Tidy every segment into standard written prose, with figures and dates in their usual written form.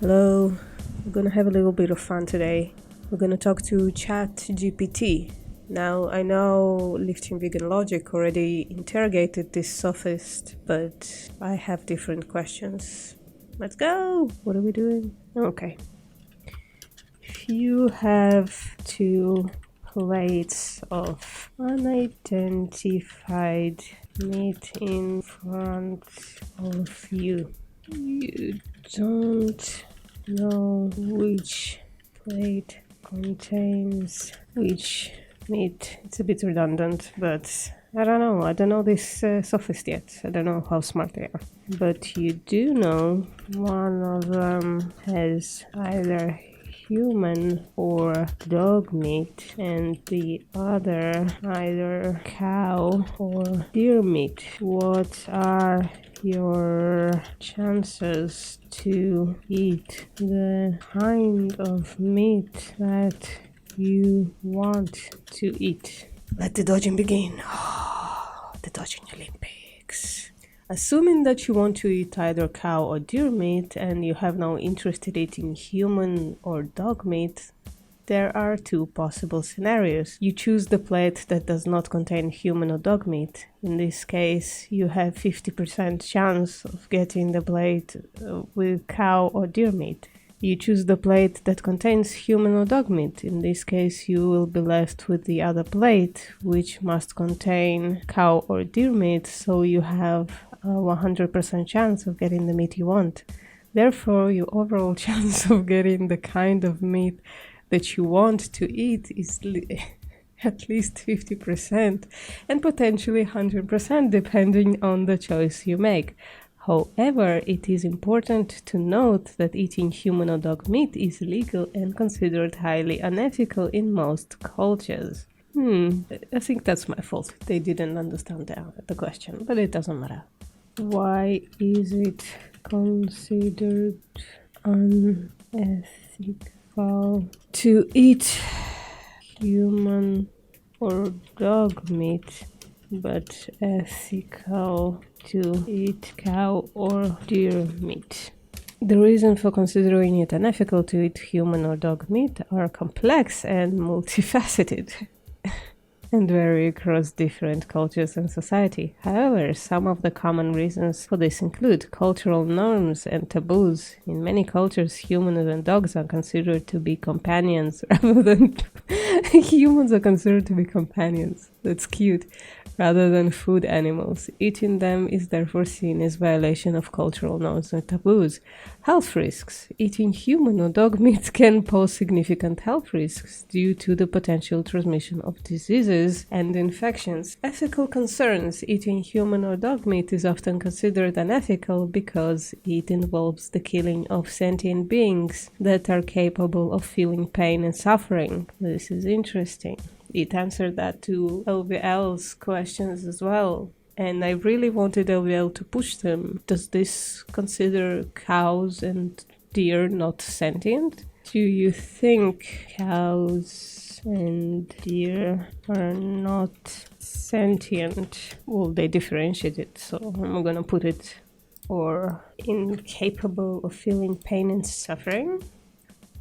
Hello, we're gonna have a little bit of fun today. We're gonna talk to ChatGPT. Now, I know Lifting Vegan Logic already interrogated this sophist, but I have different questions. Let's go! What are we doing? Okay. If you have two plates of unidentified meat in front of you, you don't know which plate contains which meat. It's a bit redundant, but I don't know. I don't know this sophist yet. I don't know how smart they are. But you do know one of them has either human or dog meat, and the other either cow or deer meat. What are your chances to eat the kind of meat that you want to eat? Let the dodging begin. The dodging Olympics. Assuming that you want to eat either cow or deer meat and you have no interest in eating human or dog meat, there are two possible scenarios. You choose the plate that does not contain human or dog meat. In this case, you have 50% chance of getting the plate with cow or deer meat. You choose the plate that contains human or dog meat. In this case, you will be left with the other plate, which must contain cow or deer meat, so you have a 100% chance of getting the meat you want. Therefore, your overall chance of getting the kind of meat that you want to eat is at least 50% and potentially 100% depending on the choice you make. However, it is important to note that eating human or dog meat is illegal and considered highly unethical in most cultures. I think that's my fault. They didn't understand the question, but it doesn't matter. Why is it considered unethical to eat human or dog meat, but ethical to eat cow or deer meat? The reason for considering it unethical to eat human or dog meat are complex and multifaceted and vary across different cultures and society. However, some of the common reasons for this include cultural norms and taboos. In many cultures, humans and dogs are considered to be companions rather than humans are considered to be companions. That's cute. Rather than food animals. Eating them is therefore seen as violation of cultural norms and taboos. Health risks. Eating human or dog meat can pose significant health risks due to the potential transmission of diseases and infections. Ethical concerns. Eating human or dog meat is often considered unethical because it involves the killing of sentient beings that are capable of feeling pain and suffering. This is interesting. It answered that to LVL's questions as well. And I really wanted LVL to push them. Does this consider cows and deer not sentient? Do you think cows and deer are not sentient? Well, they differentiate it, so I'm gonna put it or incapable of feeling pain and suffering.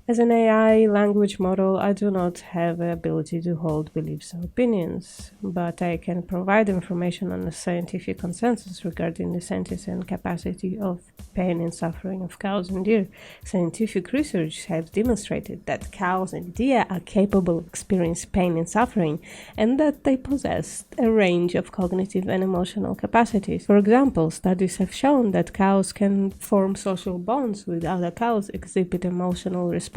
As an AI language model, I do not have the ability to hold beliefs or opinions, but I can provide information on the scientific consensus regarding the sentience and capacity of pain and suffering of cows and deer. Scientific research has demonstrated that cows and deer are capable of experiencing pain and suffering, and that they possess a range of cognitive and emotional capacities. For example, studies have shown that cows can form social bonds with other cows, exhibit emotional responses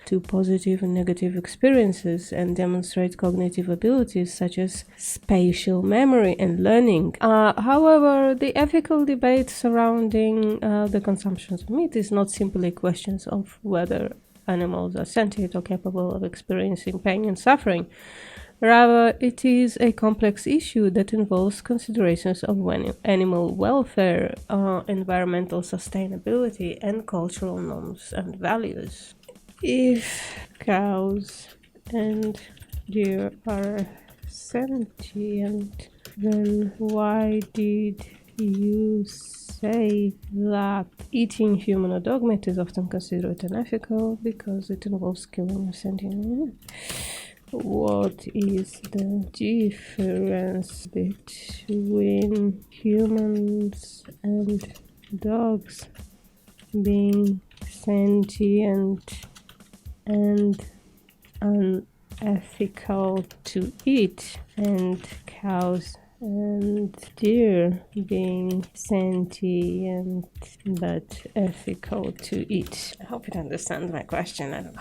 to positive and negative experiences, and demonstrate cognitive abilities such as spatial memory and learning. However, the ethical debate surrounding the consumption of meat is not simply questions of whether animals are sentient or capable of experiencing pain and suffering. Rather, it is a complex issue that involves considerations of animal welfare, environmental sustainability, and cultural norms and values. If cows and deer are sentient, then why did you say that eating human or dog meat is often considered unethical because it involves killing a sentient animal. What is the difference between humans and dogs being sentient and unethical to eat, and cows and deer being sentient but ethical to eat? I hope you understand my question.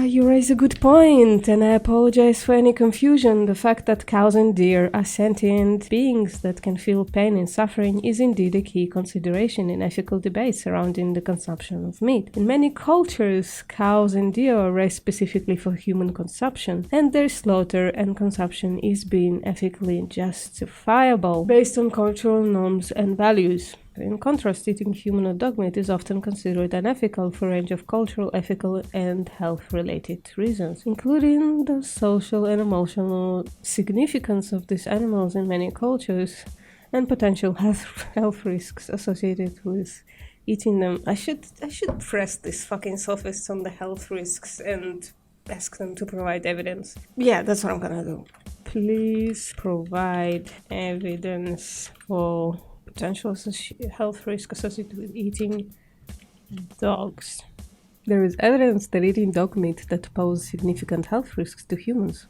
You raise a good point, and I apologize for any confusion. The fact that cows and deer are sentient beings that can feel pain and suffering is indeed a key consideration in ethical debates surrounding the consumption of meat. In many cultures, cows and deer are raised specifically for human consumption, and their slaughter and consumption is being ethically justifiable based on cultural norms and values. In contrast, eating human or dog meat is often considered unethical for a range of cultural, ethical, and health-related reasons, including the social and emotional significance of these animals in many cultures and potential health risks associated with eating them. I should press these fucking sophists on the health risks and ask them to provide evidence. Yeah, that's what I'm gonna do. Please provide evidence for potential health risk associated with eating dogs. There is evidence that eating dog meat that pose significant health risks to humans.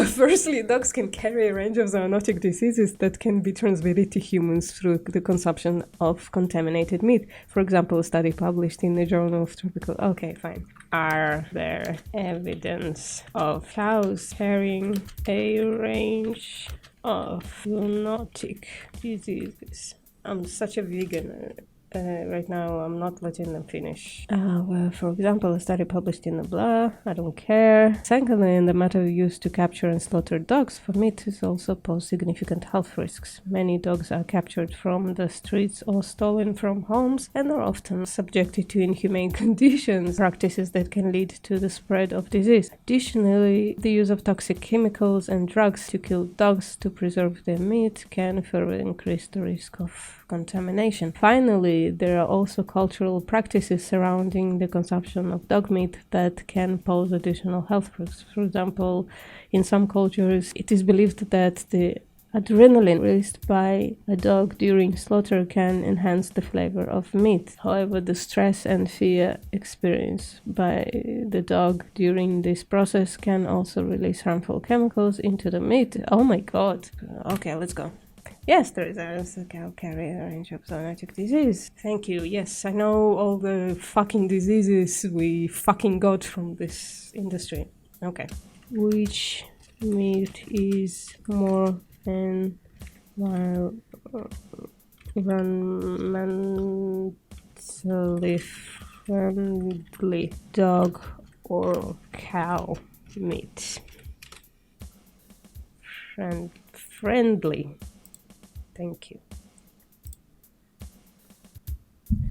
Firstly, dogs can carry a range of zoonotic diseases that can be transmitted to humans through the consumption of contaminated meat. For example, a study published in the Journal of Tropical... Okay, fine. Are there evidence of cows carrying a range of zoonotic diseases? I'm such a vegan. Right now, I'm not letting them finish. Well, for example, a study published in the blah, I don't care. Secondly, the method used to capture and slaughter dogs for meat is also pose significant health risks. Many dogs are captured from the streets or stolen from homes and are often subjected to inhumane conditions, practices that can lead to the spread of disease. Additionally, the use of toxic chemicals and drugs to kill dogs to preserve their meat can further increase the risk of contamination. Finally, there are also cultural practices surrounding the consumption of dog meat that can pose additional health risks. For example, in some cultures, it is believed that the adrenaline released by a dog during slaughter can enhance the flavor of meat. However, the stress and fear experienced by the dog during this process can also release harmful chemicals into the meat. Oh my god. Okay, let's go. Yes, there is a cow carry a range of zoonotic disease. Thank you. Yes, I know all the fucking diseases we fucking got from this industry. Okay. Which meat is more environmentally friendly, dog or cow meat? Friendly. Thank you.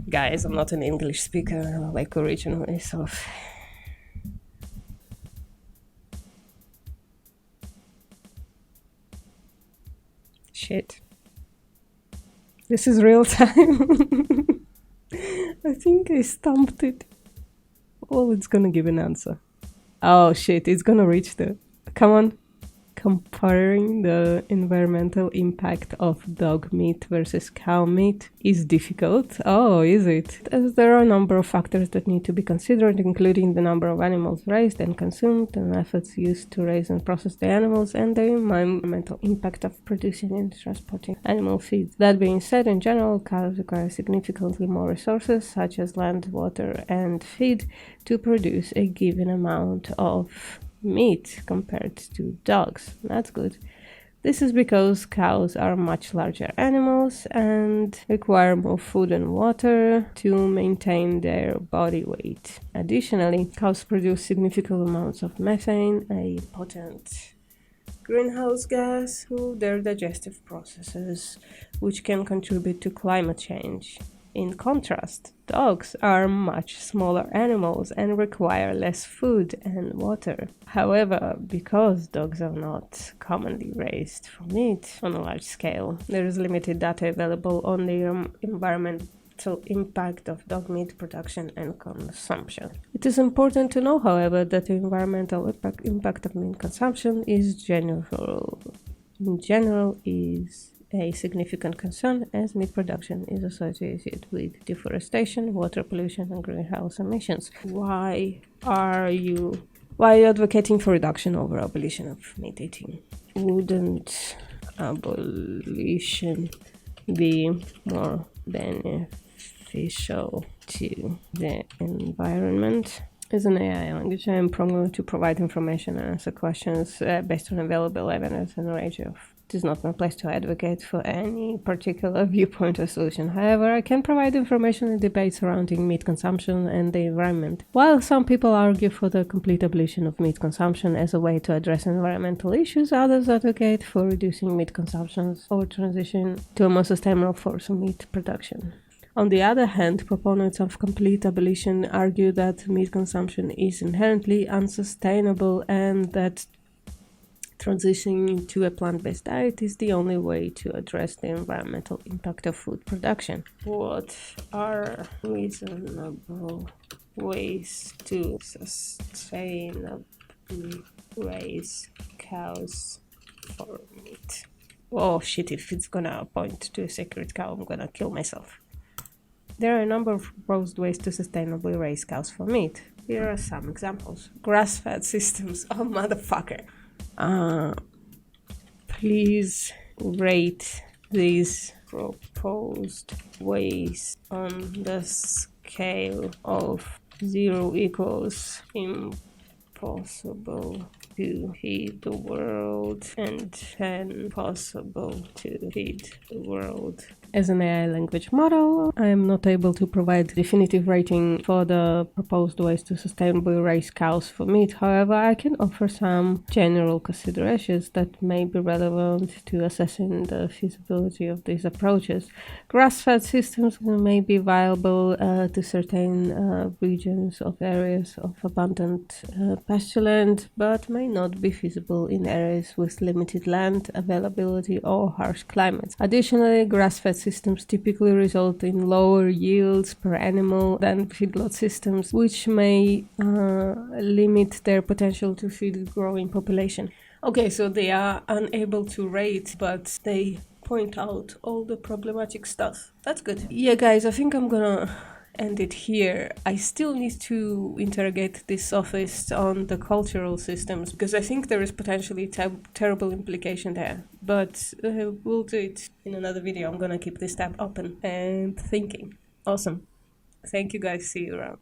Guys, I'm not an English speaker like originally, so... Shit. This is real time. I think I stumped it. Well, it's gonna give an answer. Oh shit, it's gonna reach the... Come on. Comparing the environmental impact of dog meat versus cow meat is difficult. Oh, is it? As there are a number of factors that need to be considered, including the number of animals raised and consumed, the methods used to raise and process the animals, and the environmental impact of producing and transporting animal feed. That being said, in general, cows require significantly more resources, such as land, water, and feed, to produce a given amount of meat compared to dogs. That's good. This is because cows are much larger animals and require more food and water to maintain their body weight. Additionally, cows produce significant amounts of methane, a potent greenhouse gas, through their digestive processes, which can contribute to climate change. In contrast, dogs are much smaller animals and require less food and water. However, because dogs are not commonly raised for meat on a large scale, there is limited data available on the environmental impact of dog meat production and consumption. It is important to know, however, that the environmental impact of meat consumption in general is a significant concern, as meat production is associated with deforestation, water pollution, and greenhouse emissions. Why are you advocating for reduction over abolition of meat eating? Wouldn't abolition be more beneficial to the environment? As an AI language, I am programmed to provide information and answer questions based on available evidence and range of. It is not my place to advocate for any particular viewpoint or solution. However, I can provide information and debate surrounding meat consumption and the environment. While some people argue for the complete abolition of meat consumption as a way to address environmental issues, others advocate for reducing meat consumption or transition to a more sustainable form of meat production. On the other hand, proponents of complete abolition argue that meat consumption is inherently unsustainable and that transitioning to a plant-based diet is the only way to address the environmental impact of food production. What are reasonable ways to sustainably raise cows for meat? Oh shit, if it's gonna point to a sacred cow, I'm gonna kill myself. There are a number of proposed ways to sustainably raise cows for meat. Here are some examples. Grass-fed systems. Oh, motherfucker. Please rate these proposed ways on the scale of 0 equals impossible to feed the world and 10 possible to feed the world. As an AI language model, I am not able to provide definitive rating for the proposed ways to sustainably raise cows for meat. However, I can offer some general considerations that may be relevant to assessing the feasibility of these approaches. Grass-fed systems may be viable to certain regions of areas of abundant pastureland, but may not be feasible in areas with limited land availability or harsh climates. Additionally, grass-fed systems typically result in lower yields per animal than feedlot systems, which may limit their potential to feed growing population. Okay, so they are unable to rate, but they point out all the problematic stuff. That's good. Yeah, guys, I think I'm gonna end it here. I still need to interrogate this sophist on the cultural systems, because I think there is potentially terrible implication there. But we'll do it in another video. I'm gonna keep this tab open and thinking. Awesome. Thank you guys. See you around.